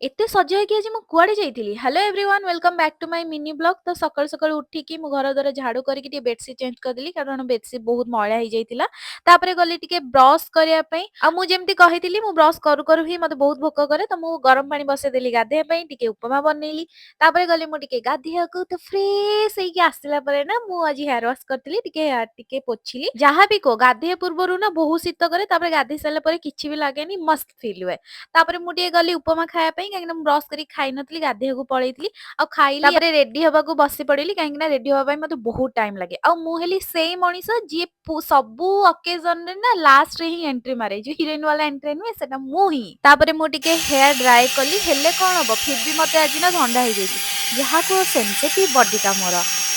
एते सज ହେଇକି ଆଜି ମୁଁ କୁଆଡେ ଯାଇଥିଲି? Hello everyone welcome back to my mini blog. ତ ସକାଳୁ ସକାଳୁ ଉଠିକି ମୁଁ ଘର ଦ୍ୱାରା ଝାଡୁ କରିକି ଟିକେ ବେଡସିଟ୍ ଚେଞ୍ଜ କରିଦେଲି କାରଣ ବେଡସିଟ୍ ବହୁତ ମଇଳା ହେଇଯାଇଥିଲା। ତାପରେ ଗଲି ଟିକେ ବ୍ରସ୍ କରିବା ପାଇଁ। ଆଉ ମୁଁ ଯେମିତି କହିଥିଲି ମୁଁ ବ୍ରସ୍ କରୁ କରୁ ହିଁ ମତେ ବହୁତ ଭୋକ କରେ। ତ ମୁଁ ଗରମ ପାଣି ବସେଇଦେଲି ଗାଧେଇବା ପାଇଁ, ଟିକେ ଉପମା ବନେଇଲି। ତାପରେ ଗଲି ମୁଁ ଟିକେ ଗାଧେଇବାକୁ। ତ ଫ୍ରେଶ ହେଇକି ଆସିଲା ପରେ ନା ମୁଁ ଆଜି ହେୟାର ୱାଶ କରିଥିଲି, ଟିକେ ହେୟାର ଟିକେ ପୋଛିଲି। ଯାହା ବି କହ ଗାଧେଇବା ପୂର୍ବରୁ ନା ବହୁତ ଶୀତ କରେ, ତାପରେ ଗାଧେଇ ସାରିଲା ପରେ କିଛି ବି ଲାଗେନି, ମସ୍ତ ଫିଲ୍ ହୁଏ। ତାପରେ ମୁଁ ଟିକେ ଗଲି ଉପମା ଖାଇବା ପାଇଁ କାହିଁକି ନା ମୁଁ ବ୍ରସ୍ କରିକି ଖାଇନଥିଲି, ଗାଧେଇବାକୁ ପଳେଇଥିଲି। ଆଉ ଖାଇଲି ତାପରେ ରେଡି ହବାକୁ ବସି ପଡିଲି କାହିଁକି ନା ରେଡି ହବା ପାଇଁ ମତେ ବହୁତ ଟାଇମ ଲାଗେ। ଆଉ ମୁଁ ହେଲି ସେଇ ମଣିଷ ଯିଏ ସବୁ ଅକେଜନରେ ନା ଲାଷ୍ଟରେ ହିଁ ଏଣ୍ଟ୍ରି ମାରେ, ଯୋଉ ହିରୋଇନ ବାଲା ଏଣ୍ଟ୍ରି ନୁହେଁ ସେଟା ମୁଁ ହିଁ। ତାପରେ ମୁଁ ଟିକେ ହେୟାର ଡ୍ରାଏ କଲି, ହେଲେ କଣ ହବ ଫିର ବି ମତେ ଆଜି ନା ଥଣ୍ଡା ହେଇଯାଇଛି। ଯାହାକୁ ସେନ୍ସିଟିଭ ବଡିଟା ମୋର।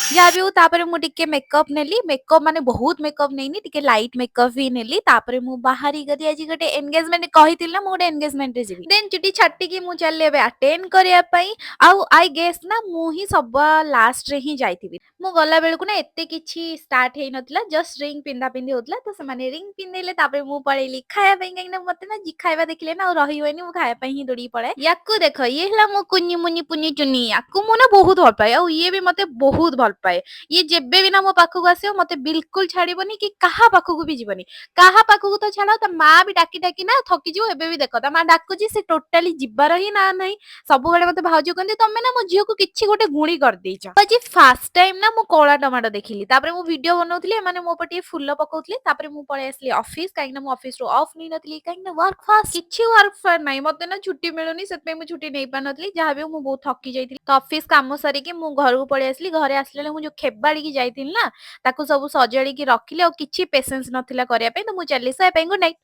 ଯାହା ବି ହଉ ତାପରେ ମୁଁ ଟିକେ ମେକଅପ୍ ନେଲି, ମେକଅପ୍ ମାନେ ବହୁତ ମେକଅପ୍ ନେଇନି, ଟିକେ ଲାଇଟ୍ ମେକଅପ୍ ହିଁ ନେଲି। ତାପରେ ମୁଁ ବାହାରି ଗଲି ଆଜି ଗୋଟେ ଏନଗେଜମେଣ୍ଟ, କହିଥିଲି ନା ମୁଁ ଗୋଟେ ଏନଗେଜମେଣ୍ଟରେ ଯିବି। ଦେନ୍ ଚୁଟି ଛାଟିକି ମୁଁ ଚାଲିଲି ଏବେ ଆଟେଣ୍ଡ କରିବା ପାଇଁ। ଆଉ ଆଇ ଗେସ୍ ନା ମୁଁ ହିଁ ସବା ଲାଷ୍ଟରେ ହିଁ ଯାଇଥିବି। ମୁଁ ଗଲା ବେଳକୁ ନା ଏତେ କିଛି ଷ୍ଟାର୍ଟ ହେଇନଥିଲା, ଜଷ୍ଟ ରିଙ୍ଗ ପିନ୍ଧା ପିନ୍ଧି ହଉଥିଲା। ତ ସେମାନେ ରିଙ୍ଗ ପିନ୍ଧେଇଲେ, ତାପରେ ମୁଁ ପଳେଇଲି ଖାଇବା ପାଇଁ କାହିଁକି ନା ମତେ ନା ଖାଇବା ଦେଖିଲେ ନା ଆଉ ରହି ହୁଏନି, ମୁଁ ଖାଇବା ପାଇଁ ହିଁ ଦୌଡିକି ପଳାଏ। ୟାକୁ ଦେଖ, ଇଏ ହେଲା ମୋ କୁନି ମୁନି ପୁନି ଚୁନି। ୟାକୁ ମୁଁ ନା ବହୁତ ଭଲ ପାଏ, ଆଉ ଇଏ ବି ମତେ ବହୁତ ଭଲ ପାଏ। ଇଏ ଯେବେ ବି ନା ମୋ ପାଖକୁ ଆସିବ ମତେ ବିଲକୁଲ ଛାଡିବନି କି କାହା ପାଖକୁ ବି ଯିବନି। କାହା ପାଖକୁ ତ ଛାଡ, ତା ମା ବି ଡାକି ଡାକି ନା ଥକିଯିବ। ଏବେ ବି ଦେଖ ତା ମା ଡାକୁଛି, ସେ ଟୋଟାଲି ଯିବାର ହିଁ ନା ନାହିଁ। ସବୁବେଳେ ମତେ ଭାଉଜ କୁହନ୍ତି ତମେ ନା ମୋ ଝିଅକୁ କିଛି ଗୋଟେ ଗୁଣି କରିଦେଇଛ। ଆଜି ଫାଷ୍ଟ ଟାଇମ ନା ମୁଁ କଳା ଟମାଟୋ ଦେଖିଲି। ତାପରେ ମୁଁ ଭିଡିଓ ବନଉଥିଲି, ଏମାନେ ମୋ ଉପରେ ଟିକେ ଫୁଲ ପକଉଥିଲେ। ତାପରେ ମୁଁ ପଳେଇ ଆସିଲି ଅଫିସ କାହିଁକି ନା ମୁଁ ଅଫିସରୁ ଅଫ୍ ନେଇନଥିଲି, କାହିଁକି ନା ୱାର୍କ ଫାଷ୍ଟ କିଛି ୱାର୍କ ଫାର ନାହିଁ, ମତେ ନା ଛୁଟି ମିଳୁନି, ସେଥିପାଇଁ ମୁଁ ଛୁଟି ନେଇ ପାରୁନଥିଲି। ଯାହା ବି ହଉ ମୁଁ ବହୁତ ଥକି ଯାଇଥିଲି। ତ ଅଫିସ କାମ ସାରିକି ମୁଁ ଘରକୁ ପଳେଇ ଆସିଲି। ଘରେ ଆସିଲା ବେଳେ ମୁଁ ଯୋଉ ଖେବାଡିକି ଯାଇଥିଲି ନା, ତାକୁ ସବୁ ସଜାଡିକି ରଖିଲି। ଆଉ କିଛି ପେସେନ୍ସ ନଥିଲା କରିବା ପାଇଁ, ତ ମୁଁ ଚାଲିଲି ସେ ପାଇଁ। Good night.